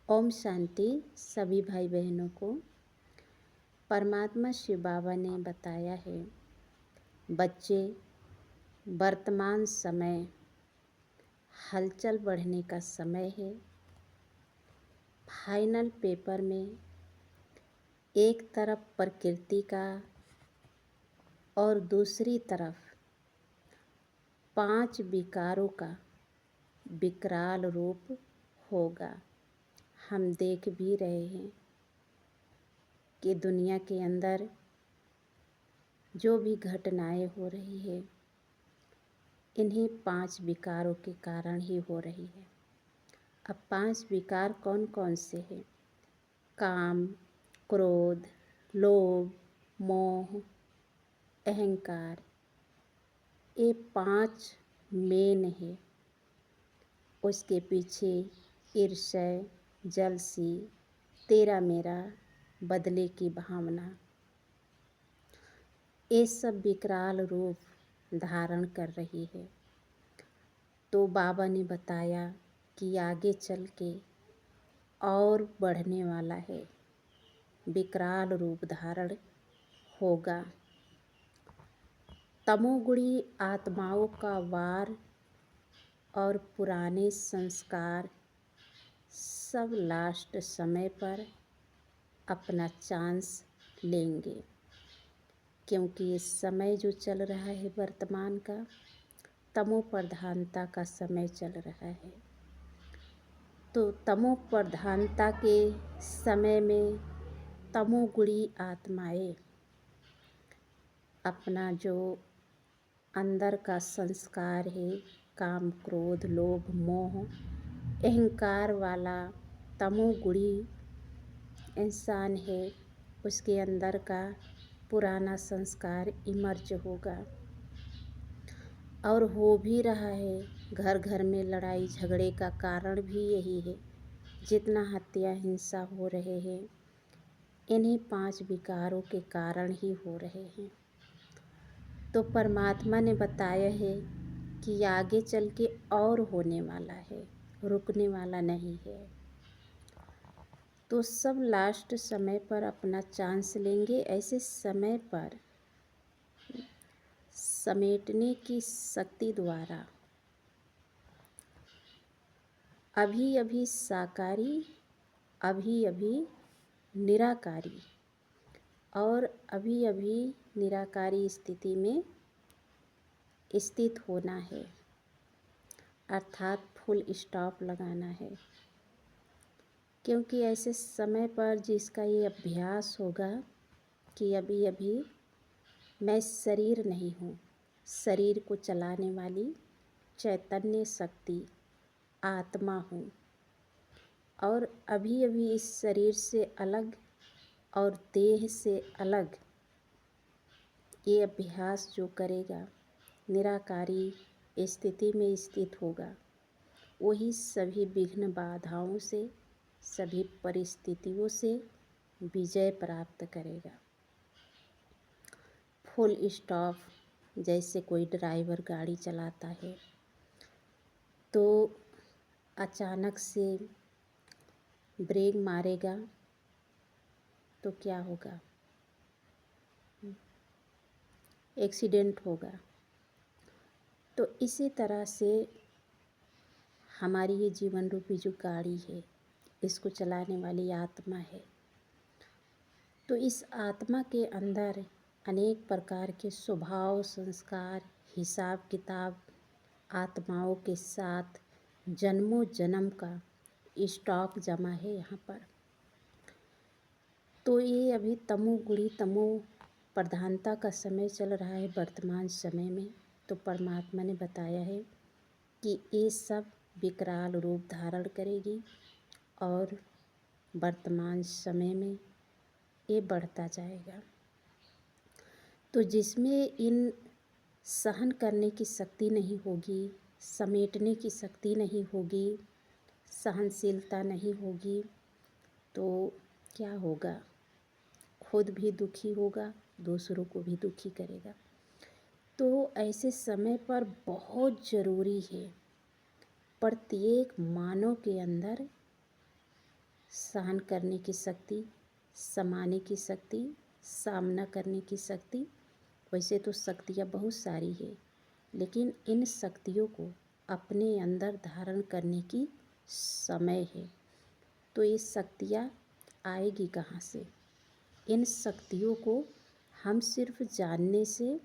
ओम शांति। सभी भाई बहनों को परमात्मा शिव बाबा ने बताया है, बच्चे वर्तमान समय हलचल बढ़ने का समय है। फाइनल पेपर में एक तरफ प्रकृति का और दूसरी तरफ 5 विकारों का विकराल रूप होगा। हम देख भी रहे हैं कि दुनिया के अंदर जो भी घटनाएं हो रही है, इन्हीं 5 विकारों के कारण ही हो रही है। अब 5 विकार कौन कौन से हैं? काम, क्रोध, लोभ, मोह, अहंकार, ये 5 मेन है। उसके पीछे ईर्ष्या, जलसी, तेरा मेरा, बदले की भावना, ये सब विकराल रूप धारण कर रही है। तो बाबा ने बताया कि आगे चल के और बढ़ने वाला है, विकराल रूप धारण होगा। तमोगुणी आत्माओं का वार और पुराने संस्कार सब लास्ट समय पर अपना चांस लेंगे, क्योंकि ये समय जो चल रहा है वर्तमान का, तमो प्रधानता का समय चल रहा है। तो तमो प्रधानता के समय में तमोगुणी आत्माएं अपना जो अंदर का संस्कार है, काम, क्रोध, लोभ, मोह, अहंकार वाला तमोगुणी इंसान है, उसके अंदर का पुराना संस्कार इमर्ज होगा। और हो भी रहा है। घर घर में लड़ाई झगड़े का कारण भी यही है। जितना हत्या हिंसा हो रहे हैं, इन्हीं 5 विकारों के कारण ही हो रहे हैं। तो परमात्मा ने बताया है कि आगे चल के और होने वाला है, रुकने वाला नहीं है। तो सब लास्ट समय पर अपना चांस लेंगे। ऐसे समय पर समेटने की शक्ति द्वारा अभी अभी साकारी, अभी अभी निराकारी और अभी अभी निराकारी स्थिति में स्थित होना है, अर्थात फुल स्टॉप लगाना है। क्योंकि ऐसे समय पर जिसका ये अभ्यास होगा कि अभी अभी मैं शरीर नहीं हूँ, शरीर को चलाने वाली चैतन्य शक्ति आत्मा हूँ, और अभी अभी इस शरीर से अलग और देह से अलग ये अभ्यास जो करेगा, निराकारी स्थिति में स्थित होगा, वही सभी विघ्न बाधाओं से, सभी परिस्थितियों से विजय प्राप्त करेगा। फुल स्टॉप, जैसे कोई ड्राइवर गाड़ी चलाता है तो अचानक से ब्रेक मारेगा तो क्या होगा? एक्सीडेंट होगा। तो इसी तरह से हमारी ये जीवन रूपी जो गाड़ी है, इसको चलाने वाली आत्मा है। तो इस आत्मा के अंदर अनेक प्रकार के स्वभाव, संस्कार, हिसाब किताब आत्माओं के साथ जन्मों जन्म का स्टॉक जमा है यहाँ पर। तो ये अभी तमोगुणी, तमो प्रधानता का समय चल रहा है वर्तमान समय में। तो परमात्मा ने बताया है कि ये सब विकराल रूप धारण करेगी और वर्तमान समय में ये बढ़ता जाएगा। तो जिसमें इन सहन करने की शक्ति नहीं होगी, समेटने की शक्ति नहीं होगी, सहनशीलता नहीं होगी, तो क्या होगा? खुद भी दुखी होगा, दूसरों को भी दुखी करेगा। तो ऐसे समय पर बहुत ज़रूरी है प्रत्येक मानव के अंदर सहन करने की शक्ति, समाने की शक्ति, सामना करने की शक्ति। वैसे तो शक्तियाँ बहुत सारी है, लेकिन इन शक्तियों को अपने अंदर धारण करने की समय है। तो ये शक्तियाँ आएगी कहाँ से? इन शक्तियों को हम सिर्फ जानने से,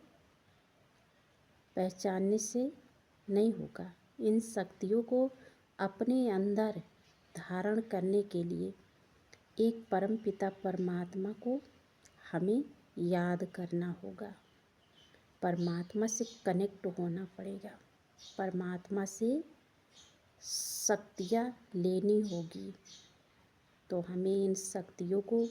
पहचानने से नहीं होगा। इन शक्तियों को अपने अंदर धारण करने के लिए एक परमपिता परमात्मा को हमें याद करना होगा। परमात्मा से कनेक्ट होना पड़ेगा। परमात्मा से शक्तियाँ लेनी होगी। तो हमें इन शक्तियों को